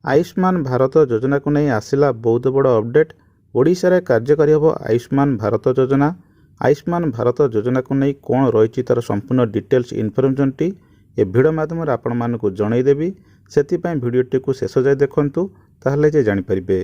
आयुष्मान भारत योजना को नहीं आसिला बहुत बड़ अपडेट। ओडिशा रे कार्यकारी हम आयुष्मान भारत योजना। आयुष्मान भारत योजना को नहीं कौन रही तार संपूर्ण details information T A video माध्यम आपण मानक जनईदेवी। से भिडियोटी को शेष जाए देखूँ ताहले जे जानीपारे।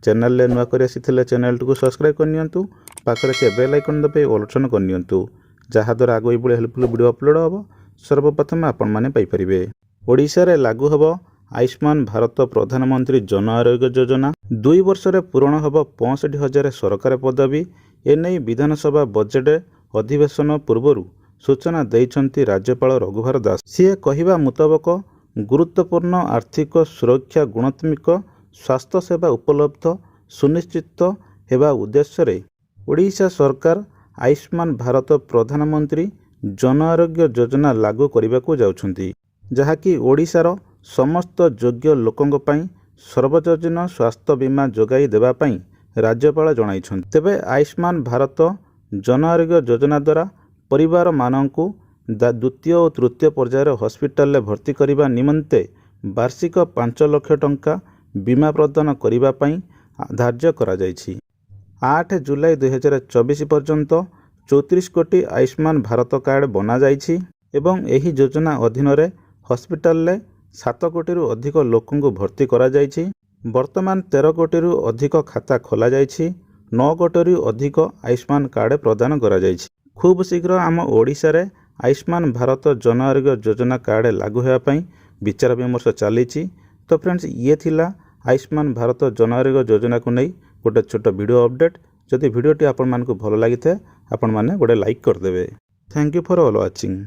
चैनल नुआ कर आसी चैनल को सब्सक्राइब करनी पाखे से बेल आइकन दबाई ऑल ऑप्शन करनी जहाद्वारा आगे ये हेल्पफुल वीडियो अपलोड हम सर्वप्रथम आपण मैंने पाइपर। ओडिशा रे लागू हम आयुष्मान भारत प्रधानमंत्री जन आरोग्य योजना। 2 वर्ष पूरण हम 65,000 सरकारी पदवी। एने विधानसभा बजेट अधिवेशन पूर्व सूचना देइछंती राज्यपाल रघुवर दास। सी कहवा मुताबक गुरुत्वपूर्ण आर्थिक सुरक्षा गुणात्मक स्वास्थ्य सेवा उपलब्ध सुनिश्चित हेबा उद्देश्य ओडिशा सरकार आयुष्मान भारत प्रधानमंत्री जन आरोग्य योजना लागू करने को जाउछंती, जहाँकि ओडिशार समस्त योग्य लोकों पई सर्वजनीन स्वास्थ्य बीमा जोगाई देवाई राज्यपाल जणाइछंती। तेबे आयुष्मान भारत जन आरोग्य योजना द्वारा परिवार मानकु द्वितीय और तृतीय पर्यायर हॉस्पिटल भर्ती करने निमंते वार्षिक 5 लाख टंका बीमा प्रदान करने धार्य करा जायछि। 8 जुलाई 2024 पर्यंत 34 कोटी आयुष्मान भारत कार्ड बना जायछि एवं एही योजना अधीन रे हॉस्पिटल 7 कोटी अधिक लोकों भर्ती करा जायछि। वर्तमान 13 कोटी अधिक खाता खोला जायछि। 9 कोटी अधिक आयुष्मान कार्ड प्रदान करा जायछि। खूब शीघ्र आम ओडिशा रे आयुष्मान भारत जन आरोग्य योजना कार्ड लागू होगा पई विचार विमर्श चली। तो फ्रेंड्स ये थिला आयुष्मान भारत जन आरोग्य योजना को नहीं गोटे छोट वीडियो अपडेट। जदि वीडियोटी आपण मानकु भल लगी था आपण माने गोटे लाइक करदेवे। Thank you for all watching.